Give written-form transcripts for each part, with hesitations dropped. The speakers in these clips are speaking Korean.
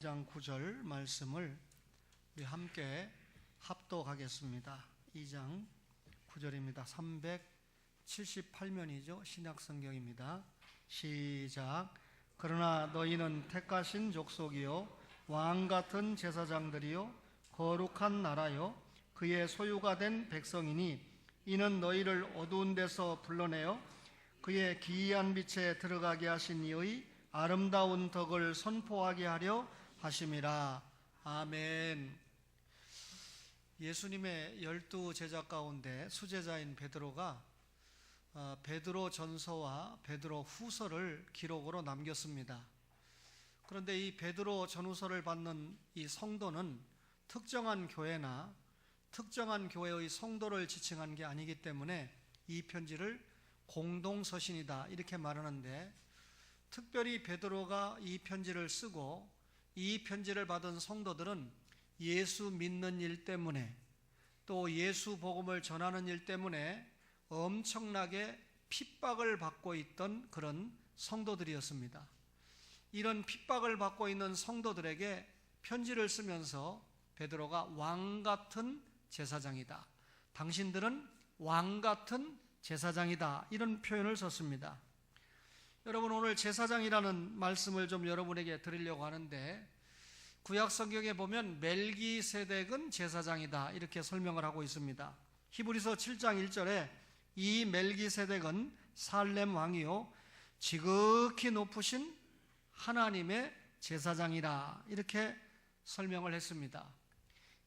2장 9절 말씀을 우리 함께 합독하겠습니다. 2장 9절입니다. 378면이죠. 신약성경입니다. 시작. 그러나 너희는 택하신 족속이요 왕같은 제사장들이요 거룩한 나라요 그의 소유가 된 백성이니 이는 너희를 어두운 데서 불러내어 그의 기이한 빛에 들어가게 하신 이의 아름다운 덕을 선포하게 하려 하심이라. 아멘. 예수님의 12 제자 가운데 수제자인 베드로가 베드로 전서와 베드로 후서를 기록으로 남겼습니다. 그런데 이 베드로 전후서를 받는 이 성도는 특정한 교회나 특정한 교회의 성도를 지칭한 게 아니기 때문에 이 편지를 공동서신이다 이렇게 말하는데, 특별히 베드로가 이 편지를 쓰고 이 편지를 받은 성도들은 예수 믿는 일 때문에 또 예수 복음을 전하는 일 때문에 엄청나게 핍박을 받고 있던 그런 성도들이었습니다. 이런 핍박을 받고 있는 성도들에게 편지를 쓰면서 베드로가 왕같은 제사장이다, 당신들은 왕같은 제사장이다, 이런 표현을 썼습니다. 여러분, 오늘 제사장이라는 말씀을 좀 여러분에게 드리려고 하는데, 구약 성경에 보면 멜기세덱은 제사장이다 이렇게 설명을 하고 있습니다. 히브리서 7장 1절에 이 멜기세덱은 살렘 왕이요 지극히 높으신 하나님의 제사장이라 이렇게 설명을 했습니다.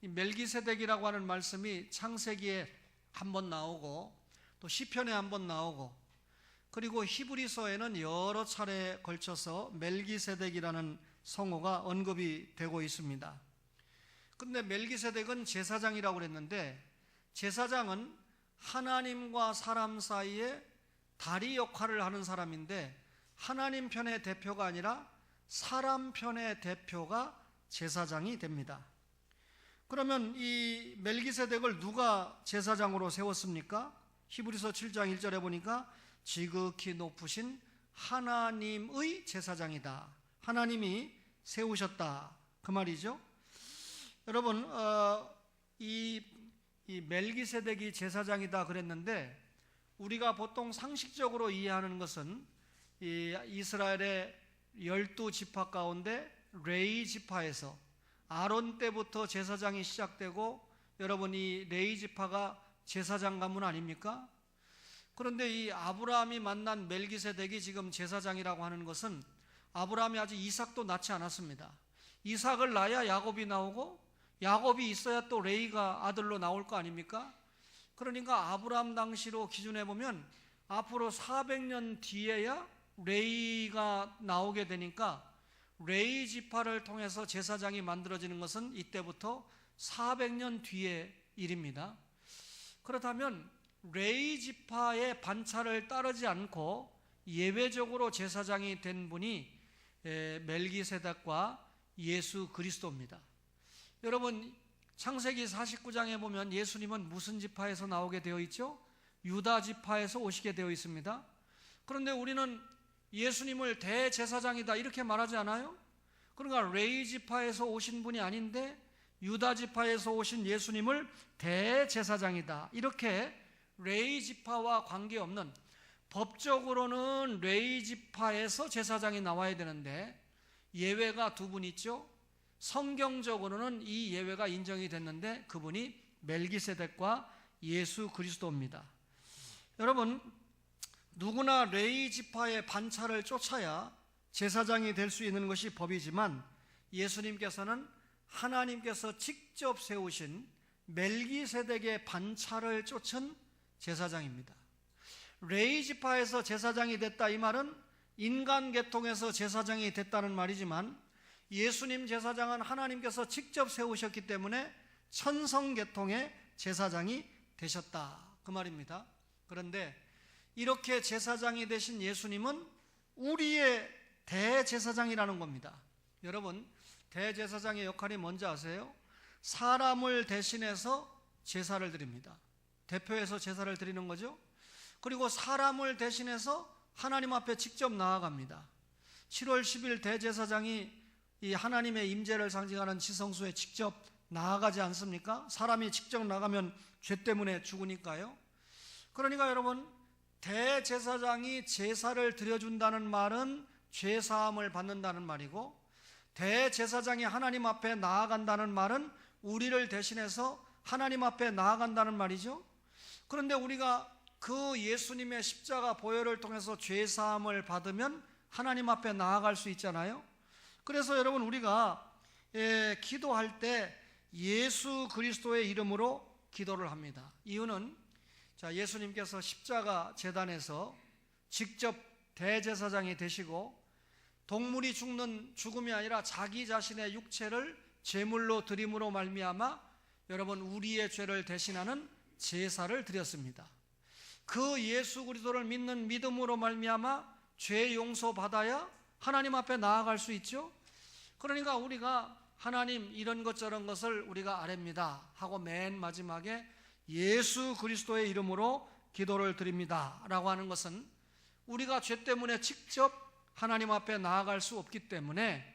이 멜기세덱이라고 하는 말씀이 창세기에 한번 나오고 또 시편에 한번 나오고, 그리고 히브리서에는 여러 차례에 걸쳐서 멜기세덱이라는 성호가 언급이 되고 있습니다. 근데 멜기세덱은 제사장이라고 그랬는데, 제사장은 하나님과 사람 사이에 다리 역할을 하는 사람인데, 하나님 편의 대표가 아니라 사람 편의 대표가 제사장이 됩니다. 그러면 이 멜기세덱을 누가 제사장으로 세웠습니까? 히브리서 7장 1절에 보니까 지극히 높으신 하나님의 제사장이다, 하나님이 세우셨다, 그 말이죠. 여러분, 이 멜기세덱이 제사장이다 그랬는데, 우리가 보통 상식적으로 이해하는 것은 이 이스라엘의 12지파 가운데 레위 지파에서 아론 때부터 제사장이 시작되고, 여러분 이 레위 지파가 제사장 가문 아닙니까? 그런데 이 아브라함이 만난 멜기세덱이 지금 제사장이라고 하는 것은, 아브라함이 아직 이삭도 낳지 않았습니다. 이삭을 낳아야 야곱이 나오고, 야곱이 있어야 또 레위가 아들로 나올 거 아닙니까? 그러니까 아브라함 당시로 기준해 보면 앞으로 400년 뒤에야 레위가 나오게 되니까, 레위 지파를 통해서 제사장이 만들어지는 것은 이때부터 400년 뒤의 일입니다. 그렇다면 레위 지파의 반차를 따르지 않고 예외적으로 제사장이 된 분이 멜기세덱과 예수 그리스도입니다. 여러분, 창세기 49장에 보면 예수님은 무슨 지파에서 나오게 되어 있죠? 유다 지파에서 오시게 되어 있습니다. 그런데 우리는 예수님을 대제사장이다 이렇게 말하지 않아요? 그러니까 레위 지파에서 오신 분이 아닌데 유다 지파에서 오신 예수님을 대제사장이다, 이렇게 레위 지파와 관계없는, 법적으로는 레위 지파에서 제사장이 나와야 되는데 예외가 두 분 있죠. 성경적으로는 이 예외가 인정이 됐는데 그분이 멜기세덱과 예수 그리스도입니다. 여러분, 누구나 레위 지파의 반차를 쫓아야 제사장이 될 수 있는 것이 법이지만, 예수님께서는 하나님께서 직접 세우신 멜기세덱의 반차를 쫓은 제사장입니다. 레위 지파에서 제사장이 됐다 이 말은 인간 계통에서 제사장이 됐다는 말이지만, 예수님 제사장은 하나님께서 직접 세우셨기 때문에 천성 계통의 제사장이 되셨다, 그 말입니다. 그런데 이렇게 제사장이 되신 예수님은 우리의 대제사장이라는 겁니다. 여러분, 대제사장의 역할이 뭔지 아세요? 사람을 대신해서 제사를 드립니다. 대표해서 제사를 드리는 거죠. 그리고 사람을 대신해서 하나님 앞에 직접 나아갑니다. 7월 10일 대제사장이 이 하나님의 임재를 상징하는 지성소에 직접 나아가지 않습니까? 사람이 직접 나가면 죄 때문에 죽으니까요. 그러니까 여러분, 대제사장이 제사를 드려준다는 말은 죄사함을 받는다는 말이고, 대제사장이 하나님 앞에 나아간다는 말은 우리를 대신해서 하나님 앞에 나아간다는 말이죠. 그런데 우리가 그 예수님의 십자가 보혈을 통해서 죄사함을 받으면 하나님 앞에 나아갈 수 있잖아요. 그래서 여러분, 우리가 기도할 때 예수 그리스도의 이름으로 기도를 합니다. 이유는 예수님께서 십자가 제단에서 직접 대제사장이 되시고 동물이 죽는 죽음이 아니라 자기 자신의 육체를 제물로 드림으로 말미암아 여러분, 우리의 죄를 대신하는 제사를 드렸습니다. 그 예수 그리스도를 믿는 믿음으로 말미암아 죄 용서 받아야 하나님 앞에 나아갈 수 있죠. 그러니까 우리가 하나님, 이런 것 저런 것을 우리가 아뢰입니다 하고 맨 마지막에 예수 그리스도의 이름으로 기도를 드립니다 라고 하는 것은 우리가 죄 때문에 직접 하나님 앞에 나아갈 수 없기 때문에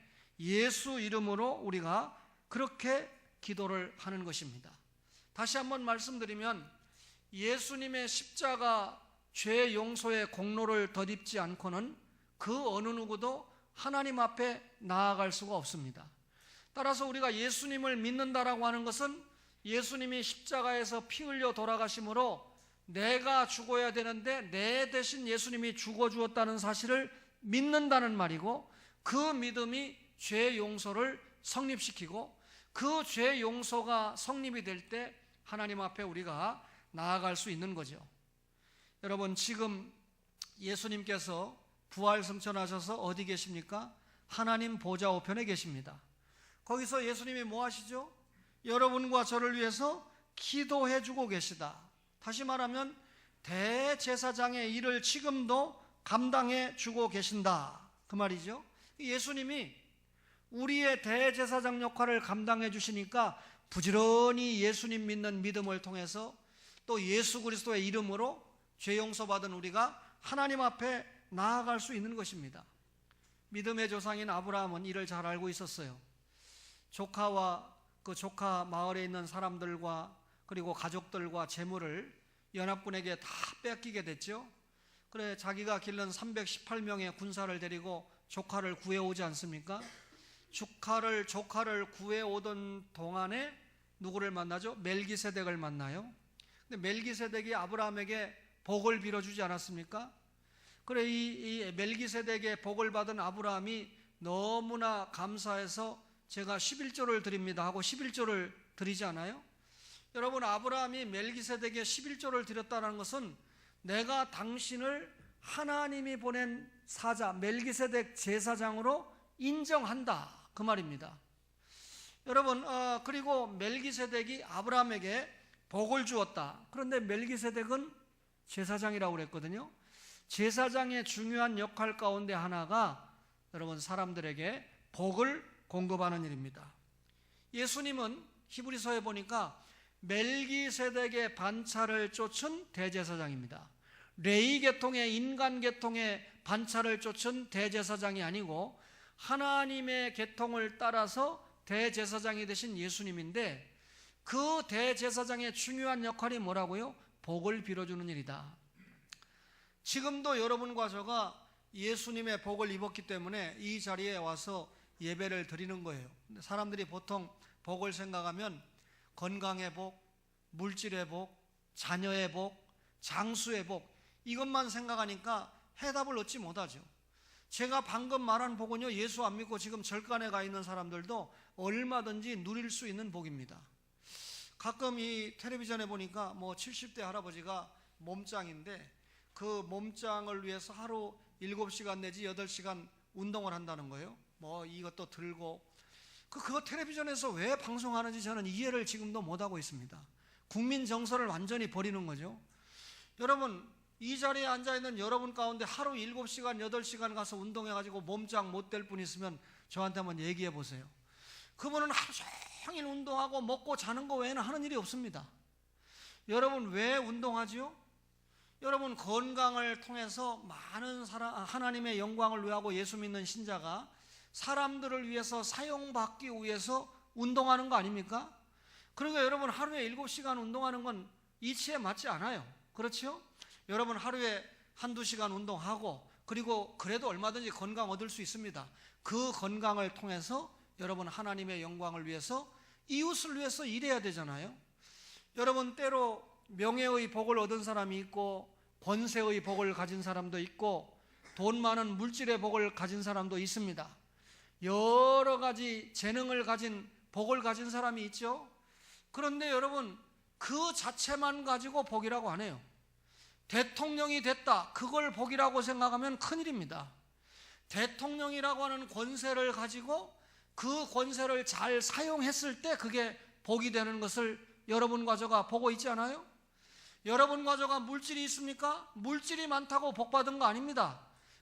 예수 이름으로 우리가 그렇게 기도를 하는 것입니다. 다시 한번 말씀드리면, 예수님의 십자가 죄 용서의 공로를 덧입지 않고는 그 어느 누구도 하나님 앞에 나아갈 수가 없습니다. 따라서 우리가 예수님을 믿는다라고 하는 것은 예수님이 십자가에서 피 흘려 돌아가심으로 내가 죽어야 되는데 내 대신 예수님이 죽어 주었다는 사실을 믿는다는 말이고, 그 믿음이 죄 용서를 성립시키고 그 죄 용서가 성립이 될 때 하나님 앞에 우리가 나아갈 수 있는 거죠. 여러분, 지금 예수님께서 부활 승천하셔서 어디 계십니까? 하나님 보좌 우편에 계십니다. 거기서 예수님이 뭐 하시죠? 여러분과 저를 위해서 기도해 주고 계시다. 다시 말하면 대제사장의 일을 지금도 감당해 주고 계신다, 그 말이죠. 예수님이 우리의 대제사장 역할을 감당해 주시니까 부지런히 예수님 믿는 믿음을 통해서 또 예수 그리스도의 이름으로 죄 용서받은 우리가 하나님 앞에 나아갈 수 있는 것입니다. 믿음의 조상인 아브라함은 이를 잘 알고 있었어요. 조카와 그 조카 마을에 있는 사람들과 그리고 가족들과 재물을 연합군에게 다 뺏기게 됐죠. 그래, 자기가 기른 318명의 군사를 데리고 조카를 구해오지 않습니까? 조카를 구해오던 동안에 누구를 만나죠? 멜기세덱을 만나요. 근데 멜기세덱이 아브라함에게 복을 빌어주지 않았습니까? 그래, 이 멜기세덱의 복을 받은 아브라함이 너무나 감사해서 제가 11조를 드립니다 하고 11조를 드리지 않아요? 여러분, 아브라함이 멜기세덱의 11조를 드렸다는 것은 내가 당신을 하나님이 보낸 사자 멜기세덱 제사장으로 인정한다, 그 말입니다. 여러분, 그리고 멜기세덱이 아브라함에게 복을 주었다. 그런데 멜기세덱은 제사장이라고 그랬거든요. 제사장의 중요한 역할 가운데 하나가 여러분, 사람들에게 복을 공급하는 일입니다. 예수님은 히브리서에 보니까 멜기세덱의 반차를 쫓은 대제사장입니다. 레위 계통의 인간 계통의 반차를 쫓은 대제사장이 아니고 하나님의 계통을 따라서 대제사장이 되신 예수님인데, 그 대제사장의 중요한 역할이 뭐라고요? 복을 빌어주는 일이다. 지금도 여러분과 저가 예수님의 복을 입었기 때문에 이 자리에 와서 예배를 드리는 거예요. 사람들이 보통 복을 생각하면 건강의 복, 물질의 복, 자녀의 복, 장수의 복, 이것만 생각하니까 해답을 얻지 못하죠. 제가 방금 말한 복은요, 예수 안 믿고 지금 절간에 가 있는 사람들도 얼마든지 누릴 수 있는 복입니다. 가끔 이 텔레비전에 보니까 70대 할아버지가 몸짱인데 그 몸짱을 위해서 하루 7시간 내지 8시간 운동을 한다는 거예요. 이것도 들고, 그거 텔레비전에서 왜 방송하는지 저는 이해를 지금도 못하고 있습니다. 국민 정서를 완전히 버리는 거죠. 여러분, 이 자리에 앉아있는 여러분 가운데 하루 7시간, 8시간 가서 운동해가지고 몸짱 못 될 분 있으면 저한테 한번 얘기해 보세요. 그분은 하루 종일 운동하고 먹고 자는 거 외에는 하는 일이 없습니다. 여러분, 왜 운동하지요? 여러분, 건강을 통해서 많은 하나님의 영광을 위하고 예수 믿는 신자가 사람들을 위해서 사용받기 위해서 운동하는 거 아닙니까? 그러니까 여러분 하루에 7시간 운동하는 건 이치에 맞지 않아요. 그렇죠? 여러분 하루에 한두 시간 운동하고 그리고 그래도 얼마든지 건강 얻을 수 있습니다. 그 건강을 통해서 여러분 하나님의 영광을 위해서 이웃을 위해서 일해야 되잖아요. 여러분 때로 명예의 복을 얻은 사람이 있고 권세의 복을 가진 사람도 있고 돈 많은 물질의 복을 가진 사람도 있습니다. 여러 가지 재능을 가진 복을 가진 사람이 있죠. 그런데 여러분 그 자체만 가지고 복이라고 안 해요. 대통령이 됐다, 그걸 복이라고 생각하면 큰일입니다. 대통령이라고 하는 권세를 가지고 그 권세를 잘 사용했을 때 그게 복이 되는 것을 여러분과 저가 보고 있지 않아요? 여러분과 저가 물질이 있습니까? 물질이 많다고 복 받은 거 아닙니다.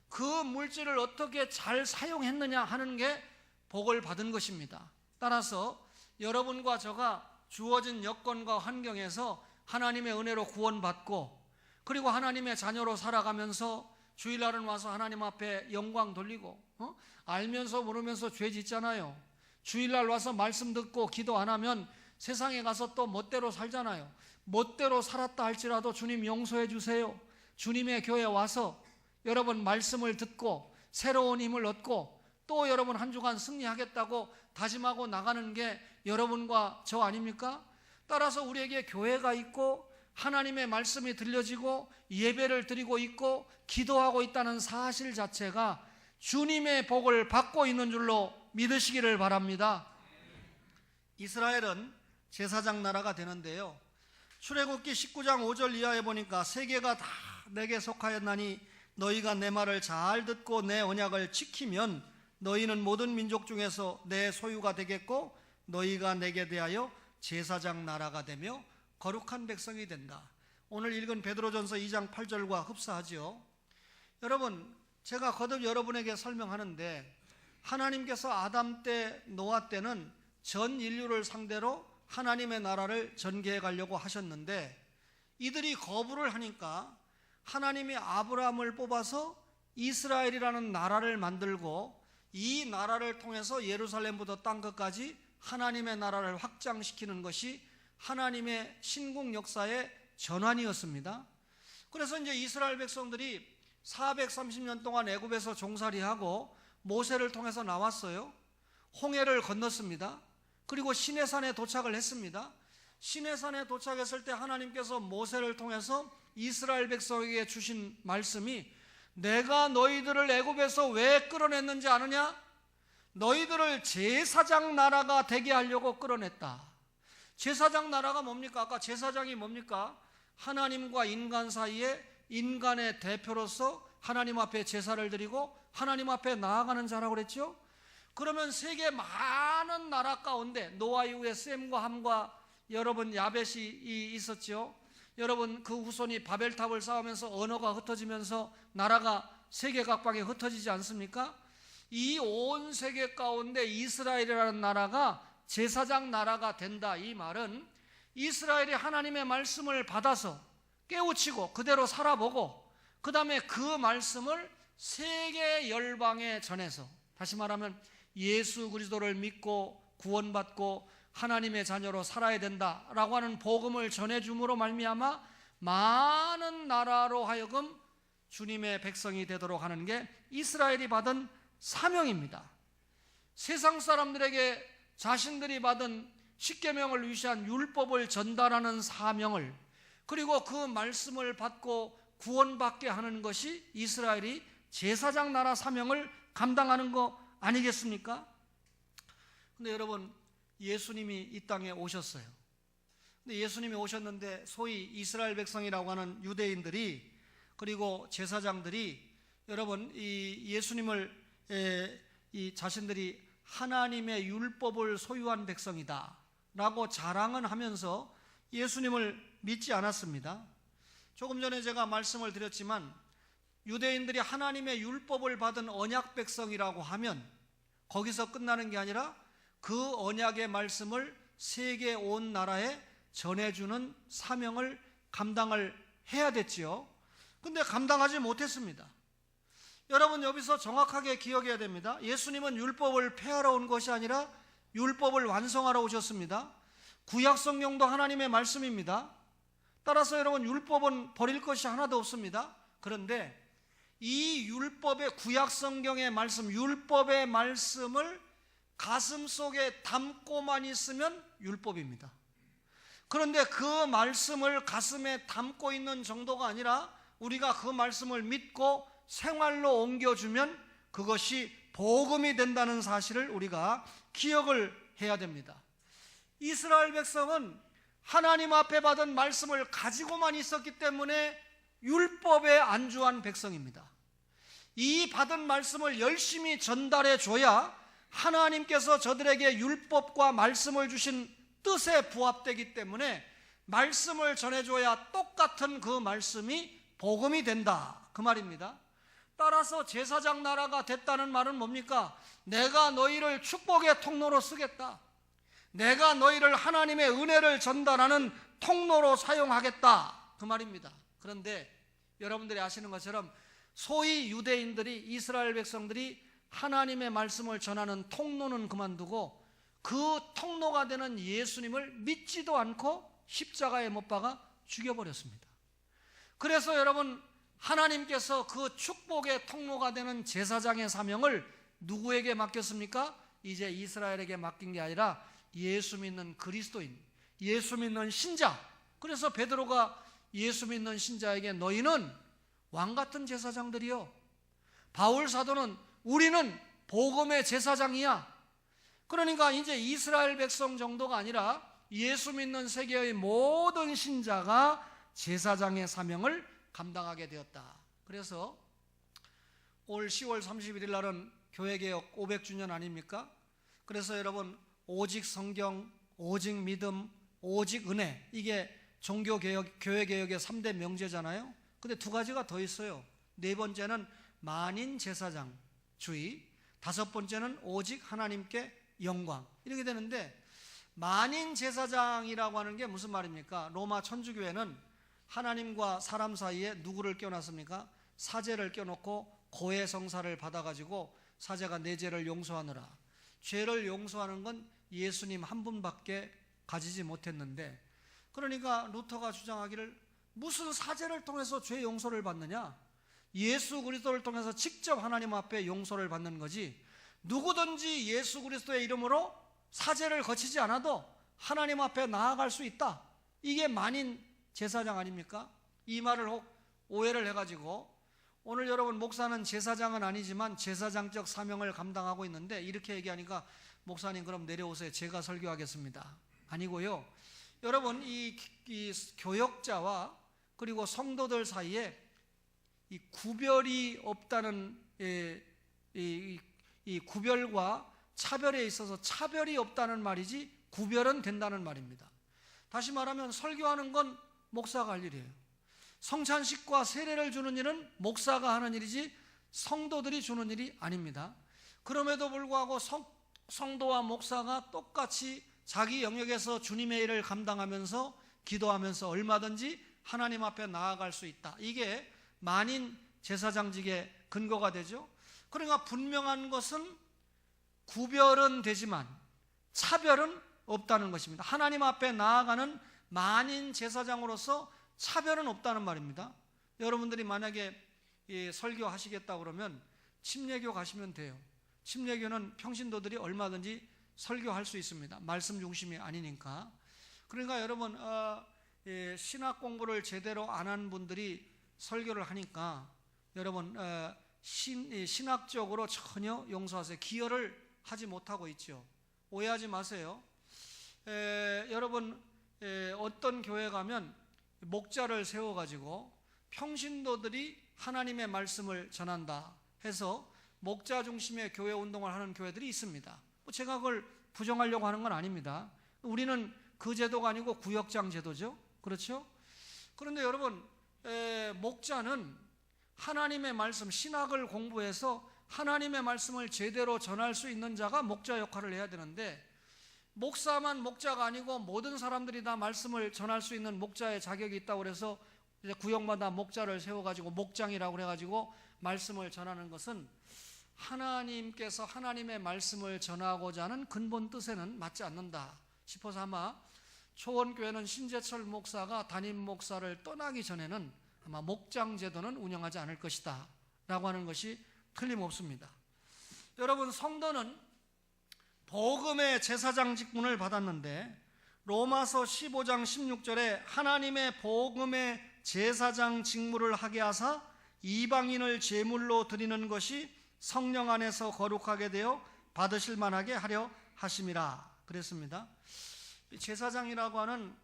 그 물질을 어떻게 잘 사용했느냐 하는 게 복을 받은 것입니다. 따라서 여러분과 저가 주어진 여건과 환경에서 하나님의 은혜로 구원받고 그리고 하나님의 자녀로 살아가면서 주일날은 와서 하나님 앞에 영광 돌리고 알면서 모르면서 죄 짓잖아요. 주일날 와서 말씀 듣고 기도 안 하면 세상에 가서 또 멋대로 살잖아요. 멋대로 살았다 할지라도 주님 용서해 주세요. 주님의 교회에 와서 여러분 말씀을 듣고 새로운 힘을 얻고 또 여러분 한 주간 승리하겠다고 다짐하고 나가는 게 여러분과 저 아닙니까? 따라서 우리에게 교회가 있고 하나님의 말씀이 들려지고 예배를 드리고 있고 기도하고 있다는 사실 자체가 주님의 복을 받고 있는 줄로 믿으시기를 바랍니다. 이스라엘은 제사장 나라가 되는데요, 출애굽기 19장 5절 이하에 보니까 세계가 다 내게 속하였나니 너희가 내 말을 잘 듣고 내 언약을 지키면 너희는 모든 민족 중에서 내 소유가 되겠고 너희가 내게 대하여 제사장 나라가 되며 거룩한 백성이 된다. 오늘 읽은 베드로전서 2장 8절과 흡사하지요. 여러분 제가 거듭 여러분에게 설명하는데 하나님께서 아담 때 노아 때는 전 인류를 상대로 하나님의 나라를 전개해 가려고 하셨는데 이들이 거부를 하니까 하나님이 아브라함을 뽑아서 이스라엘이라는 나라를 만들고 이 나라를 통해서 예루살렘부터 땅끝까지 하나님의 나라를 확장시키는 것이 하나님의 신국 역사의 전환이었습니다. 그래서 이제 이스라엘 백성들이 430년 동안 애굽에서 종살이하고 모세를 통해서 나왔어요. 홍해를 건넜습니다. 그리고 시내산에 도착을 했습니다. 시내산에 도착했을 때 하나님께서 모세를 통해서 이스라엘 백성에게 주신 말씀이 내가 너희들을 애굽에서 왜 끌어냈는지 아느냐? 너희들을 제사장 나라가 되게 하려고 끌어냈다. 제사장 나라가 뭡니까? 아까 제사장이 뭡니까? 하나님과 인간 사이에 인간의 대표로서 하나님 앞에 제사를 드리고 하나님 앞에 나아가는 자라고 그랬죠. 그러면 세계 많은 나라 가운데 노아 이후에 셈과 함과 여러분 야벳이 있었죠. 여러분 그 후손이 바벨탑을 쌓으면서 언어가 흩어지면서 나라가 세계 각방에 흩어지지 않습니까? 이 온 세계 가운데 이스라엘이라는 나라가 제사장 나라가 된다. 이 말은 이스라엘이 하나님의 말씀을 받아서 깨우치고 그대로 살아보고 그 다음에 그 말씀을 세계 열방에 전해서 다시 말하면 예수 그리스도를 믿고 구원받고 하나님의 자녀로 살아야 된다라고 하는 복음을 전해줌으로 말미암아 많은 나라로 하여금 주님의 백성이 되도록 하는 게 이스라엘이 받은 사명입니다. 세상 사람들에게 자신들이 받은 십계명을 위시한 율법을 전달하는 사명을 그리고 그 말씀을 받고 구원받게 하는 것이 이스라엘이 제사장 나라 사명을 감당하는 거 아니겠습니까? 근데 여러분 예수님이 이 땅에 오셨어요. 근데 예수님이 오셨는데 소위 이스라엘 백성이라고 하는 유대인들이 그리고 제사장들이 여러분 이 예수님을 이 자신들이 하나님의 율법을 소유한 백성이다 라고 자랑은 하면서 예수님을 믿지 않았습니다. 조금 전에 제가 말씀을 드렸지만 유대인들이 하나님의 율법을 받은 언약 백성이라고 하면 거기서 끝나는 게 아니라 그 언약의 말씀을 세계 온 나라에 전해주는 사명을 감당을 해야 됐지요. 근데 감당하지 못했습니다. 여러분 여기서 정확하게 기억해야 됩니다. 예수님은 율법을 폐하러 온 것이 아니라 율법을 완성하러 오셨습니다. 구약 성경도 하나님의 말씀입니다. 따라서 여러분 율법은 버릴 것이 하나도 없습니다. 그런데 이 율법의 구약 성경의 말씀, 율법의 말씀을 가슴 속에 담고만 있으면 율법입니다. 그런데 그 말씀을 가슴에 담고 있는 정도가 아니라 우리가 그 말씀을 믿고 생활로 옮겨주면 그것이 복음이 된다는 사실을 우리가 기억을 해야 됩니다. 이스라엘 백성은 하나님 앞에 받은 말씀을 가지고만 있었기 때문에 율법에 안주한 백성입니다. 이 받은 말씀을 열심히 전달해 줘야 하나님께서 저들에게 율법과 말씀을 주신 뜻에 부합되기 때문에 말씀을 전해줘야 똑같은 그 말씀이 복음이 된다, 그 말입니다. 따라서 제사장 나라가 됐다는 말은 뭡니까? 내가 너희를 축복의 통로로 쓰겠다, 내가 너희를 하나님의 은혜를 전달하는 통로로 사용하겠다, 그 말입니다. 그런데 여러분들이 아시는 것처럼 소위 유대인들이, 이스라엘 백성들이 하나님의 말씀을 전하는 통로는 그만두고 그 통로가 되는 예수님을 믿지도 않고 십자가에 못 박아 죽여버렸습니다. 그래서 여러분 하나님께서 그 축복의 통로가 되는 제사장의 사명을 누구에게 맡겼습니까? 이제 이스라엘에게 맡긴 게 아니라 예수 믿는 그리스도인, 예수 믿는 신자. 그래서 베드로가 예수 믿는 신자에게 너희는 왕같은 제사장들이요, 바울 사도는 우리는 복음의 제사장이야. 그러니까 이제 이스라엘 백성 정도가 아니라 예수 믿는 세계의 모든 신자가 제사장의 사명을 감당하게 되었다. 그래서 올 10월 31일 날은 교회개혁 500주년 아닙니까? 그래서 여러분 오직 성경, 오직 믿음, 오직 은혜, 이게 종교개혁, 교회개혁의 3대 명제잖아요. 근데 두 가지가 더 있어요. 네 번째는 만인 제사장주의, 다섯 번째는 오직 하나님께 영광, 이렇게 되는데, 만인 제사장이라고 하는 게 무슨 말입니까? 로마 천주교회는 하나님과 사람 사이에 누구를 껴놨습니까? 사제를 껴놓고 고해 성사를 받아가지고 사제가 내 죄를 용서하느라. 죄를 용서하는 건 예수님 한 분밖에 가지지 못했는데, 그러니까 루터가 주장하기를 무슨 사제를 통해서 죄 용서를 받느냐? 예수 그리스도를 통해서 직접 하나님 앞에 용서를 받는 거지, 누구든지 예수 그리스도의 이름으로 사제를 거치지 않아도 하나님 앞에 나아갈 수 있다. 이게 만인 제사장 아닙니까? 이 말을 혹 오해를 해가지고 오늘 여러분 목사는 제사장은 아니지만 제사장적 사명을 감당하고 있는데, 이렇게 얘기하니까 목사님 그럼 내려오세요, 제가 설교하겠습니다. 아니고요. 여러분 이 교역자와 그리고 성도들 사이에 이 구별이 없다는 이 구별과 차별에 있어서 차별이 없다는 말이지 구별은 된다는 말입니다. 다시 말하면 설교하는 건 목사가 할 일이에요. 성찬식과 세례를 주는 일은 목사가 하는 일이지 성도들이 주는 일이 아닙니다. 그럼에도 불구하고 성도와 목사가 똑같이 자기 영역에서 주님의 일을 감당하면서 기도하면서 얼마든지 하나님 앞에 나아갈 수 있다. 이게 만인 제사장직의 근거가 되죠. 그러니까 분명한 것은 구별은 되지만 차별은 없다는 것입니다. 하나님 앞에 나아가는 만인 제사장으로서 차별은 없다는 말입니다. 여러분들이 만약에 설교하시겠다 그러면 침례교 가시면 돼요. 침례교는 평신도들이 얼마든지 설교할 수 있습니다. 말씀 중심이 아니니까. 그러니까 여러분 신학 공부를 제대로 안 한 분들이 설교를 하니까 여러분 신학적으로 전혀 용서하세요. 기여를 하지 못하고 있죠. 오해하지 마세요. 여러분 어떤 교회 가면 목자를 세워가지고 평신도들이 하나님의 말씀을 전한다 해서 목자 중심의 교회 운동을 하는 교회들이 있습니다. 제가 그걸 부정하려고 하는 건 아닙니다. 우리는 그 제도가 아니고 구역장 제도죠. 그렇죠? 그런데 여러분 목자는 하나님의 말씀, 신학을 공부해서 하나님의 말씀을 제대로 전할 수 있는 자가 목자 역할을 해야 되는데, 목사만 목자가 아니고 모든 사람들이 다 말씀을 전할 수 있는 목자의 자격이 있다고 그래서 이제 구역마다 목자를 세워가지고 목장이라고 그래가지고 말씀을 전하는 것은 하나님께서 하나님의 말씀을 전하고자 하는 근본 뜻에는 맞지 않는다 싶어서 아마 초원교회는 신재철 목사가 담임 목사를 떠나기 전에는 아마 목장 제도는 운영하지 않을 것이다 라고 하는 것이 틀림없습니다. 여러분, 성도는 복음의 제사장 직분을 받았는데 로마서 15장 16절에 하나님의 복음의 제사장 직무를 하게 하사 이방인을 제물로 드리는 것이 성령 안에서 거룩하게 되어 받으실 만하게 하려 하심이라 그랬습니다. 제사장이라고 하는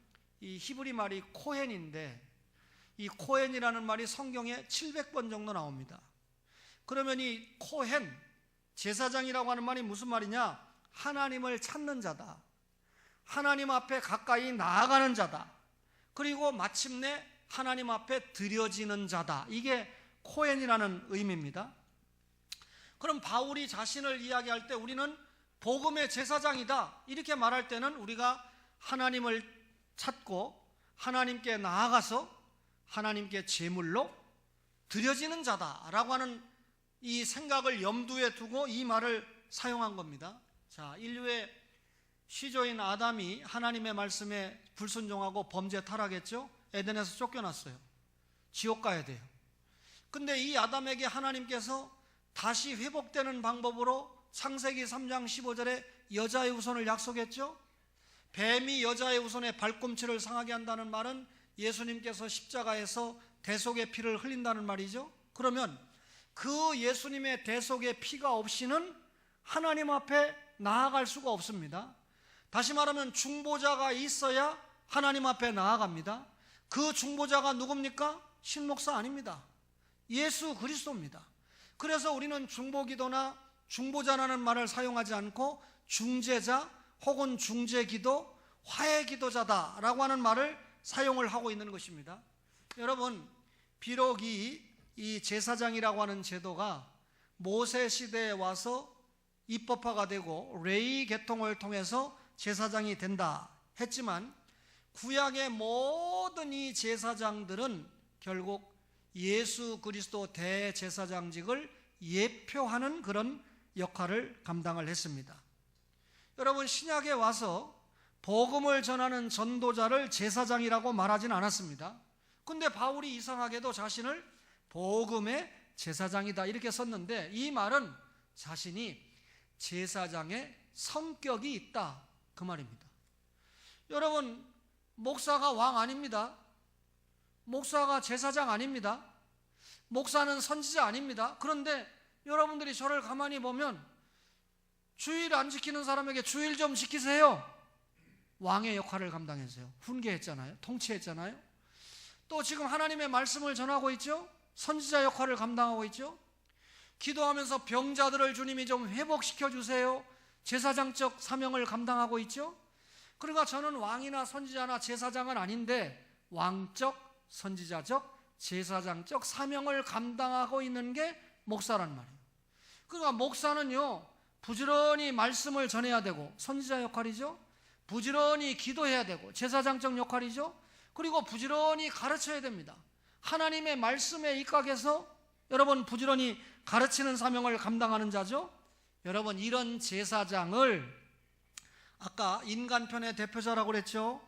이 히브리 말이 코헨인데, 이 코헨이라는 말이 성경에 700번 정도 나옵니다. 그러면 이 코헨, 제사장이라고 하는 말이 무슨 말이냐? 하나님을 찾는 자다, 하나님 앞에 가까이 나아가는 자다, 그리고 마침내 하나님 앞에 드려지는 자다. 이게 코헨이라는 의미입니다. 그럼 바울이 자신을 이야기할 때 우리는 복음의 제사장이다 이렇게 말할 때는 우리가 하나님을 찾고 하나님께 나아가서 하나님께 제물로 드려지는 자다라고 하는 이 생각을 염두에 두고 이 말을 사용한 겁니다. 자, 인류의 시조인 아담이 하나님의 말씀에 불순종하고 범죄 타락했죠. 에덴에서 쫓겨났어요. 지옥 가야 돼요. 근데 이 아담에게 하나님께서 다시 회복되는 방법으로 창세기 3장 15절에 여자의 후손을 약속했죠. 뱀이 여자의 후손의 발꿈치를 상하게 한다는 말은 예수님께서 십자가에서 대속의 피를 흘린다는 말이죠. 그러면 그 예수님의 대속의 피가 없이는 하나님 앞에 나아갈 수가 없습니다. 다시 말하면 중보자가 있어야 하나님 앞에 나아갑니다. 그 중보자가 누굽니까? 신목사 아닙니다. 예수 그리스도입니다. 그래서 우리는 중보기도나 중보자라는 말을 사용하지 않고 중재자 혹은 중재기도, 화해기도자다라고 하는 말을 사용을 하고 있는 것입니다. 여러분, 비록 이 제사장이라고 하는 제도가 모세 시대에 와서 입법화가 되고 레위 계통을 통해서 제사장이 된다 했지만 구약의 모든 이 제사장들은 결국 예수 그리스도 대제사장직을 예표하는 그런 역할을 감당을 했습니다. 여러분, 신약에 와서 복음을 전하는 전도자를 제사장이라고 말하진 않았습니다. 근데 바울이 이상하게도 자신을 복음의 제사장이다 이렇게 썼는데 이 말은 자신이 제사장의 성격이 있다 그 말입니다. 여러분, 목사가 왕 아닙니다. 목사가 제사장 아닙니다. 목사는 선지자 아닙니다. 그런데 여러분들이 저를 가만히 보면 주일 안 지키는 사람에게 주일 좀 지키세요. 왕의 역할을 감당했어요. 훈계했잖아요. 통치했잖아요. 또 지금 하나님의 말씀을 전하고 있죠. 선지자 역할을 감당하고 있죠. 기도하면서 병자들을 주님이 좀 회복시켜 주세요. 제사장적 사명을 감당하고 있죠. 그러니까 저는 왕이나 선지자나 제사장은 아닌데 왕적, 선지자적, 제사장적 사명을 감당하고 있는 게 목사란 말이에요. 그러니까 목사는요, 부지런히 말씀을 전해야 되고 선지자 역할이죠. 부지런히 기도해야 되고 제사장적 역할이죠. 그리고 부지런히 가르쳐야 됩니다. 하나님의 말씀에 입각해서 여러분 부지런히 가르치는 사명을 감당하는 자죠. 여러분, 이런 제사장을 아까 인간편의 대표자라고 그랬죠.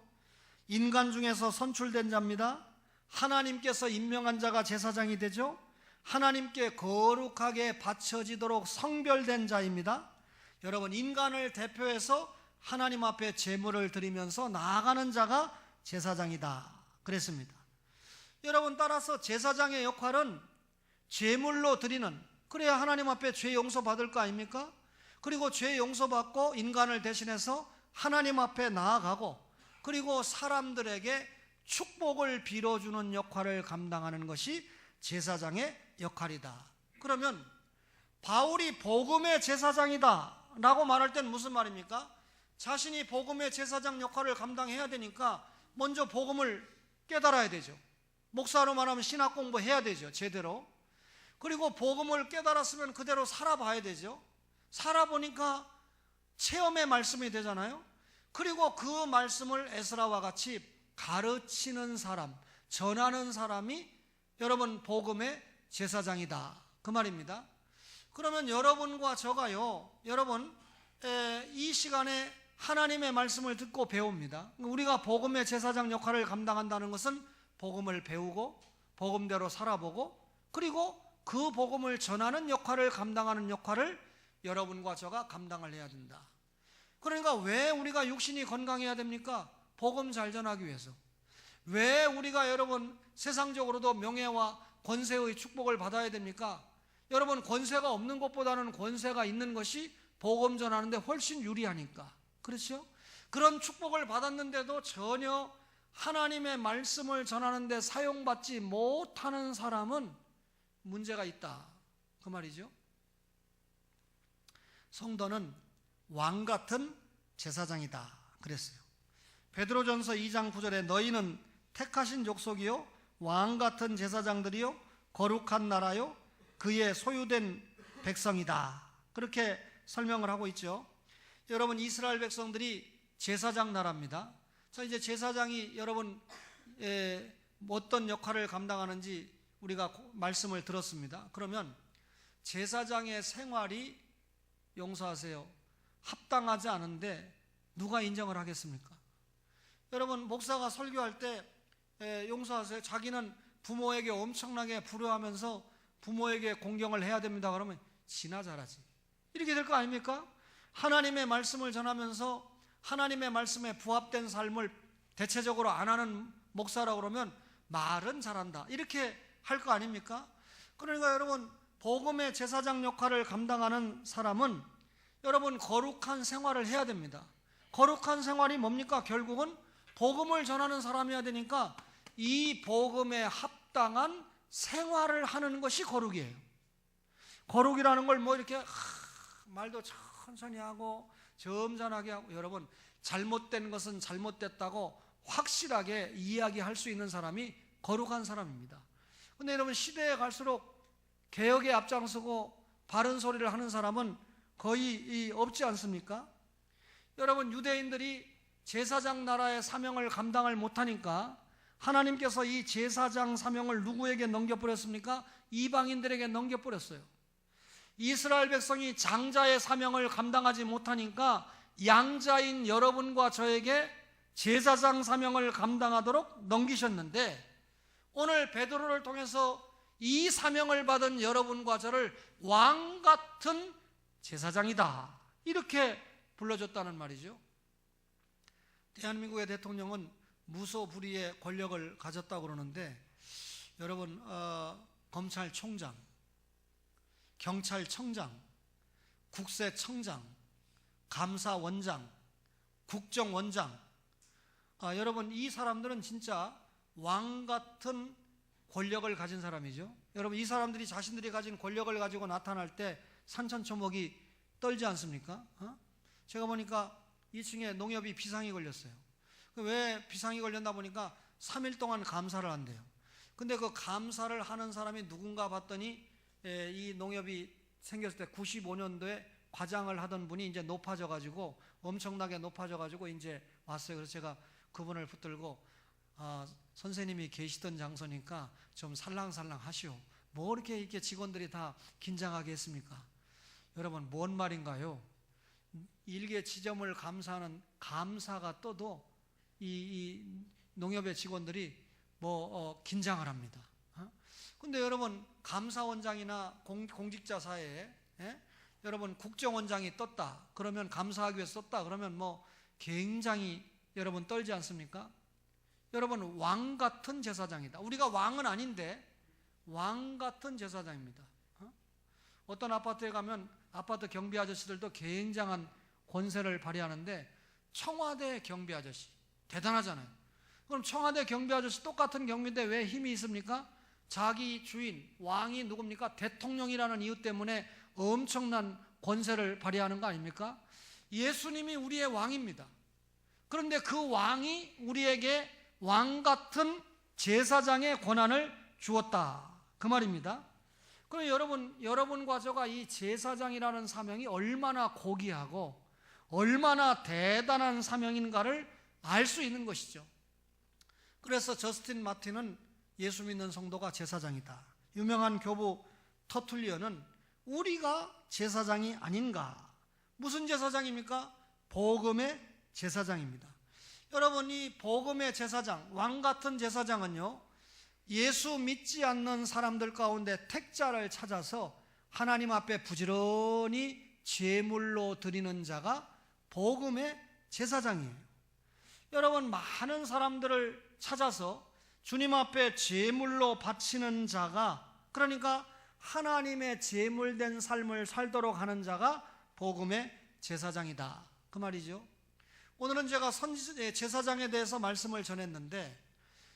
인간 중에서 선출된 자입니다. 하나님께서 임명한 자가 제사장이 되죠. 하나님께 거룩하게 바쳐지도록 성별된 자입니다. 여러분, 인간을 대표해서 하나님 앞에 제물을 드리면서 나아가는 자가 제사장이다 그랬습니다. 여러분, 따라서 제사장의 역할은 제물로 드리는, 그래야 하나님 앞에 죄 용서받을 거 아닙니까? 그리고 죄 용서받고 인간을 대신해서 하나님 앞에 나아가고 그리고 사람들에게 축복을 빌어주는 역할을 감당하는 것이 제사장의 역할이다. 그러면 바울이 복음의 제사장이다 라고 말할 땐 무슨 말입니까? 자신이 복음의 제사장 역할을 감당해야 되니까 먼저 복음을 깨달아야 되죠. 목사로 말하면 신학 공부해야 되죠, 제대로. 그리고 복음을 깨달았으면 그대로 살아봐야 되죠. 살아보니까 체험의 말씀이 되잖아요. 그리고 그 말씀을 에스라와 같이 가르치는 사람, 전하는 사람이 여러분 복음의 제사장이다 그 그 말입니다. 그러면 여러분과 저가요, 여러분 이 시간에 하나님의 말씀을 듣고 배웁니다. 우리가 복음의 제사장 역할을 감당한다는 것은 복음을 배우고 복음대로 살아보고 그리고 그 복음을 전하는 역할을 감당하는 역할을 여러분과 저가 감당을 해야 된다. 그러니까 왜 우리가 육신이 건강해야 됩니까? 복음 잘 전하기 위해서. 왜 우리가 여러분 세상적으로도 명예와 권세의 축복을 받아야 됩니까? 여러분 권세가 없는 것보다는 권세가 있는 것이 복음 전하는데 훨씬 유리하니까. 그렇죠? 그런 축복을 받았는데도 전혀 하나님의 말씀을 전하는데 사용받지 못하는 사람은 문제가 있다. 그 말이죠. 성도는 왕 같은 제사장이다 그랬어요. 베드로전서 2장 9절에 너희는 택하신 족속이요 왕 같은 제사장들이요 거룩한 나라요 그의 소유된 백성이다. 그렇게 설명을 하고 있죠. 여러분 이스라엘 백성들이 제사장 나라입니다. 자, 이제 제사장이 여러분 어떤 역할을 감당하는지 우리가 말씀을 들었습니다. 그러면 제사장의 생활이 용서하세요, 합당하지 않은데 누가 인정을 하겠습니까? 여러분 목사가 설교할 때 용서하세요, 자기는 부모에게 엄청나게 불효하면서 부모에게 공경을 해야 됩니다. 그러면 지나 잘하지, 이렇게 될 거 아닙니까? 하나님의 말씀을 전하면서 하나님의 말씀에 부합된 삶을 대체적으로 안 하는 목사라고 그러면 말은 잘한다, 이렇게 할 거 아닙니까? 그러니까 여러분 복음의 제사장 역할을 감당하는 사람은 여러분 거룩한 생활을 해야 됩니다. 거룩한 생활이 뭡니까? 결국은 복음을 전하는 사람이어야 되니까 이 복음에 합당한 생활을 하는 것이 거룩이에요. 거룩이라는 걸 뭐 이렇게 말도 천천히 하고 점잖하게 하고, 여러분 잘못된 것은 잘못됐다고 확실하게 이야기할 수 있는 사람이 거룩한 사람입니다. 근데 여러분 시대에 갈수록 개혁에 앞장서고 바른 소리를 하는 사람은 거의 없지 않습니까? 여러분 유대인들이 제사장 나라의 사명을 감당을 못하니까 하나님께서 이 제사장 사명을 누구에게 넘겨버렸습니까? 이방인들에게 넘겨버렸어요. 이스라엘 백성이 장자의 사명을 감당하지 못하니까 양자인 여러분과 저에게 제사장 사명을 감당하도록 넘기셨는데, 오늘 베드로를 통해서 이 사명을 받은 여러분과 저를 왕 같은 제사장이다, 이렇게 불러줬다는 말이죠. 대한민국의 대통령은 무소불위의 권력을 가졌다고 그러는데, 여러분 검찰총장, 경찰청장, 국세청장, 감사원장, 국정원장, 여러분 이 사람들은 진짜 왕 같은 권력을 가진 사람이죠. 여러분 이 사람들이 자신들이 가진 권력을 가지고 나타날 때 산천초목이 떨지 않습니까? 제가 보니까 2층에 농협이 비상이 걸렸어요. 왜 비상이 걸렸나 보니까 3일 동안 감사를 한대요. 근데 그 감사를 하는 사람이 누군가 봤더니 이 농협이 생겼을 때 95년도에 과장을 하던 분이 이제 높아져가지고 엄청나게 높아져가지고 이제 왔어요. 그래서 제가 그분을 붙들고 선생님이 계시던 장소니까 좀 살랑살랑 하시오. 뭐 이렇게 직원들이 다 긴장하게 했습니까? 여러분 뭔 말인가요? 일개 지점을 감사하는 감사가 떠도 이 농협의 직원들이 긴장을 합니다. 근데 여러분 감사원장이나 공직자 사회에 여러분 국정원장이 떴다 그러면, 감사하기 위해서 떴다 그러면 굉장히 여러분 떨지 않습니까? 여러분 왕 같은 제사장이다. 우리가 왕은 아닌데 왕 같은 제사장입니다. 어떤 아파트에 가면 아파트 경비 아저씨들도 굉장한 권세를 발휘하는데, 청와대 경비 아저씨 대단하잖아요. 그럼 청와대 경비 아저씨 똑같은 경비인데 왜 힘이 있습니까? 자기 주인 왕이 누굽니까? 대통령이라는 이유 때문에 엄청난 권세를 발휘하는 거 아닙니까? 예수님이 우리의 왕입니다. 그런데 그 왕이 우리에게 왕 같은 제사장의 권한을 주었다, 그 말입니다. 그럼 여러분과 저가 이 제사장이라는 사명이 얼마나 고귀하고 얼마나 대단한 사명인가를 알 수 있는 것이죠. 그래서 저스틴 마틴은 예수 믿는 성도가 제사장이다. 유명한 교부 터툴리어는 우리가 제사장이 아닌가. 무슨 제사장입니까? 복음의 제사장입니다. 여러분, 이 복음의 제사장, 왕 같은 제사장은요, 예수 믿지 않는 사람들 가운데 택자를 찾아서 하나님 앞에 부지런히 제물로 드리는 자가 복음의 제사장이에요. 여러분, 많은 사람들을 찾아서 주님 앞에 제물로 바치는 자가, 그러니까 하나님의 제물된 삶을 살도록 하는 자가 복음의 제사장이다, 그 말이죠. 오늘은 제가 제사장에 대해서 말씀을 전했는데,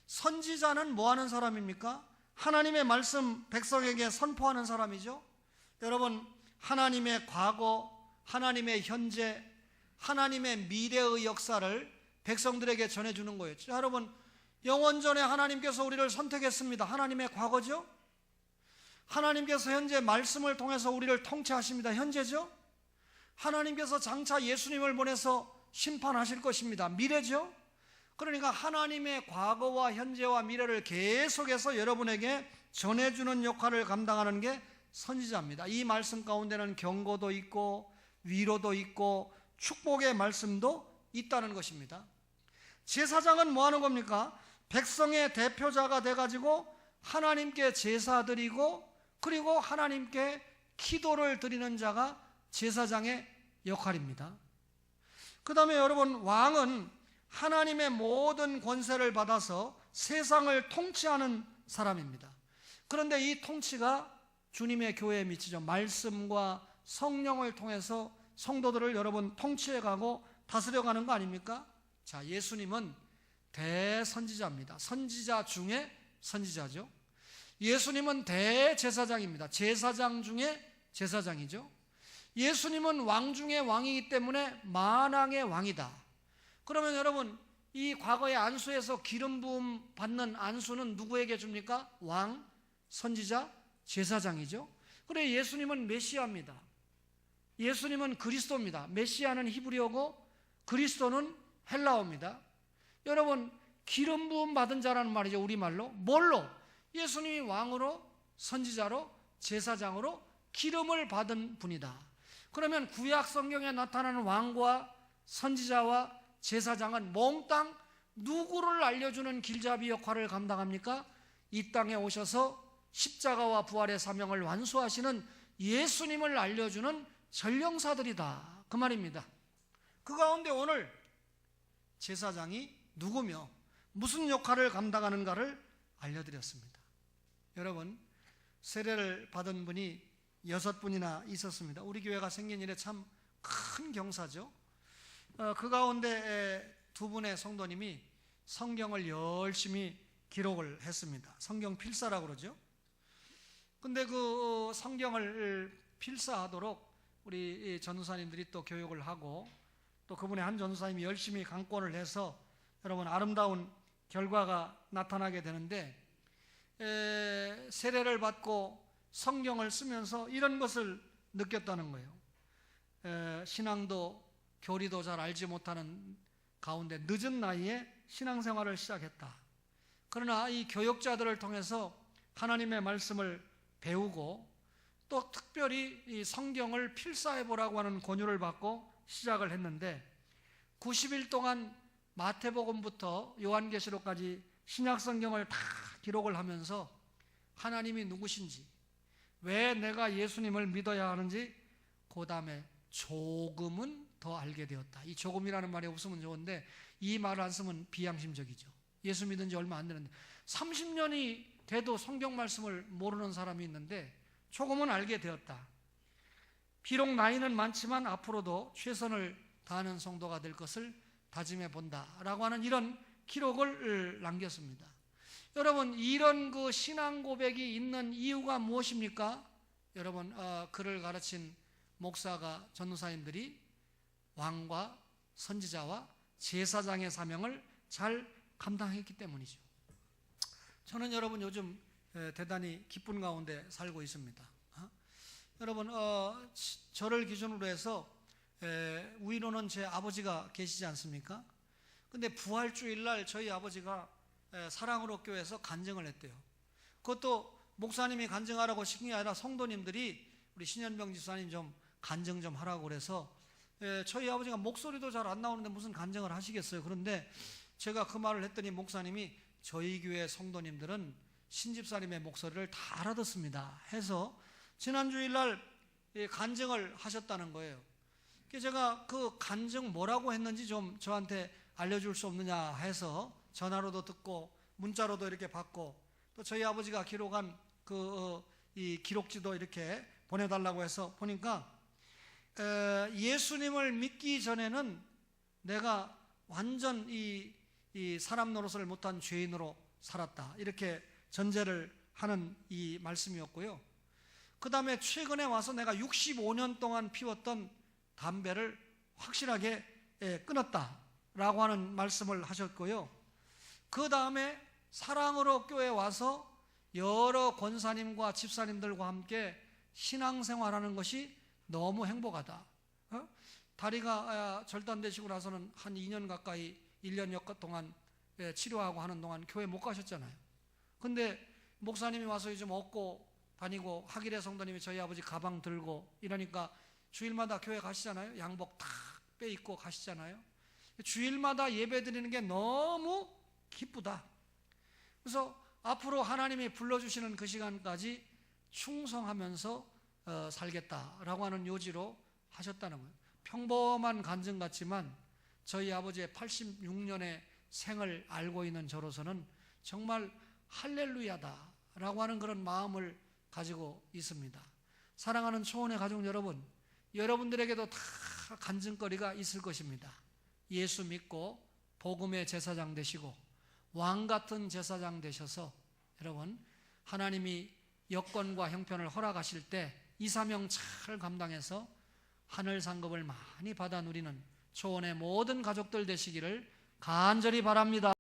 선지자는 뭐 하는 사람입니까? 하나님의 말씀 백성에게 선포하는 사람이죠. 여러분, 하나님의 과거, 하나님의 현재, 하나님의 미래의 역사를 백성들에게 전해주는 거예요. 여러분, 영원전에 하나님께서 우리를 선택했습니다. 하나님의 과거죠. 하나님께서 현재 말씀을 통해서 우리를 통치하십니다. 현재죠. 하나님께서 장차 예수님을 보내서 심판하실 것입니다. 미래죠. 그러니까 하나님의 과거와 현재와 미래를 계속해서 여러분에게 전해주는 역할을 감당하는 게 선지자입니다. 이 말씀 가운데는 경고도 있고 위로도 있고 축복의 말씀도 있다는 것입니다. 제사장은 뭐 하는 겁니까? 백성의 대표자가 돼가지고 하나님께 제사 드리고, 그리고 하나님께 기도를 드리는 자가 제사장의 역할입니다. 그 다음에 여러분, 왕은 하나님의 모든 권세를 받아서 세상을 통치하는 사람입니다. 그런데 이 통치가 주님의 교회에 미치죠. 말씀과 성령을 통해서 성도들을 여러분 통치해가고 다스려가는 거 아닙니까? 자, 예수님은 대선지자입니다. 선지자 중에 선지자죠. 예수님은 대제사장입니다. 제사장 중에 제사장이죠. 예수님은 왕 중에 왕이기 때문에 만왕의 왕이다. 그러면 여러분, 이 과거의 안수에서 기름 부음 받는 안수는 누구에게 줍니까? 왕, 선지자, 제사장이죠. 그래, 예수님은 메시아입니다. 예수님은 그리스도입니다. 메시아는 히브리어고 그리스도는 헬라어입니다. 여러분, 기름 부음 받은 자라는 말이죠. 우리말로. 뭘로? 예수님이 왕으로, 선지자로, 제사장으로 기름을 받은 분이다. 그러면 구약 성경에 나타나는 왕과 선지자와 제사장은 몽땅 누구를 알려주는 길잡이 역할을 감당합니까? 이 땅에 오셔서 십자가와 부활의 사명을 완수하시는 예수님을 알려주는 전령사들이다, 그 말입니다. 그 가운데 오늘 제사장이 누구며 무슨 역할을 감당하는가를 알려드렸습니다. 여러분, 세례를 받은 분이 6분이나 있었습니다. 우리 교회가 생긴 일에 참 큰 경사죠. 그 가운데 2분의 성도님이 성경을 열심히 기록을 했습니다. 성경 필사라고 그러죠. 근데 그 성경을 필사하도록 우리 전도사님들이 또 교육을 하고, 또 그분의 한 전도사님이 열심히 강권을 해서 여러분 아름다운 결과가 나타나게 되는데, 세례를 받고 성경을 쓰면서 이런 것을 느꼈다는 거예요. 신앙도 교리도 잘 알지 못하는 가운데 늦은 나이에 신앙생활을 시작했다. 그러나 이 교역자들을 통해서 하나님의 말씀을 배우고, 또 특별히 이 성경을 필사해보라고 하는 권유를 받고 시작을 했는데, 90일 동안 마태복음부터 요한계시록까지 신약성경을 다 기록을 하면서 하나님이 누구신지, 왜 내가 예수님을 믿어야 하는지 그 다음에 조금은 더 알게 되었다. 이 조금이라는 말이 없으면 좋은데 이 말을 안 쓰면 비양심적이죠. 예수 믿은 지 얼마 안 되는데 30년이 돼도 성경 말씀을 모르는 사람이 있는데 조금은 알게 되었다. 비록 나이는 많지만 앞으로도 최선을 다하는 성도가 될 것을 다짐해 본다라고 하는 이런 기록을 남겼습니다. 여러분, 이런 그 신앙 고백이 있는 이유가 무엇입니까? 여러분, 그를 가르친 목사가, 전도사님들이 왕과 선지자와 제사장의 사명을 잘 감당했기 때문이죠. 저는 여러분 요즘 대단히 기쁜 가운데 살고 있습니다. 여러분, 저를 기준으로 해서 위로는 제 아버지가 계시지 않습니까? 근데 부활주일날 저희 아버지가 사랑으로 교회에서 간증을 했대요. 그것도 목사님이 간증하라고 시킨 게 아니라 성도님들이 우리 신현병 집사님 좀 간증 좀 하라고 그래서 저희 아버지가 목소리도 잘 안 나오는데 무슨 간증을 하시겠어요. 그런데 제가 그 말을 했더니 목사님이 저희 교회 성도님들은 신집사님의 목소리를 다 알아듣습니다 해서 지난 주일날 간증을 하셨다는 거예요. 제가 그 간증 뭐라고 했는지 좀 저한테 알려줄 수 없느냐 해서 전화로도 듣고 문자로도 이렇게 받고 또 저희 아버지가 기록한 이 기록지도 이렇게 보내달라고 해서 보니까 예수님을 믿기 전에는 내가 완전 이 사람 노릇을 못한 죄인으로 살았다 이렇게 전제를 하는 이 말씀이었고요. 그 다음에 최근에 와서 내가 65년 동안 피웠던 담배를 확실하게 끊었다라고 하는 말씀을 하셨고요. 그 다음에 사랑으로 교회에 와서 여러 권사님과 집사님들과 함께 신앙생활하는 것이 너무 행복하다. 다리가 절단되시고 나서는 한 2년 가까이 1년여 동안 치료하고 하는 동안 교회 못 가셨잖아요. 근데 목사님이 와서 요즘 얻고 다니고 하길의 성도님이 저희 아버지 가방 들고 이러니까 주일마다 교회 가시잖아요. 양복 탁 빼입고 가시잖아요. 주일마다 예배 드리는 게 너무 기쁘다. 그래서 앞으로 하나님이 불러주시는 그 시간까지 충성하면서 살겠다라고 하는 요지로 하셨다는 거예요. 평범한 간증 같지만 저희 아버지의 86년의 생을 알고 있는 저로서는 정말 할렐루야다라고 하는 그런 마음을 가지고 있습니다. 사랑하는 초원의 가족 여러분, 여러분들에게도 다 간증거리가 있을 것입니다. 예수 믿고 복음의 제사장 되시고 왕같은 제사장 되셔서 여러분 하나님이 여건과 형편을 허락하실 때 이 사명 잘 감당해서 하늘 상급을 많이 받아 누리는 초원의 모든 가족들 되시기를 간절히 바랍니다.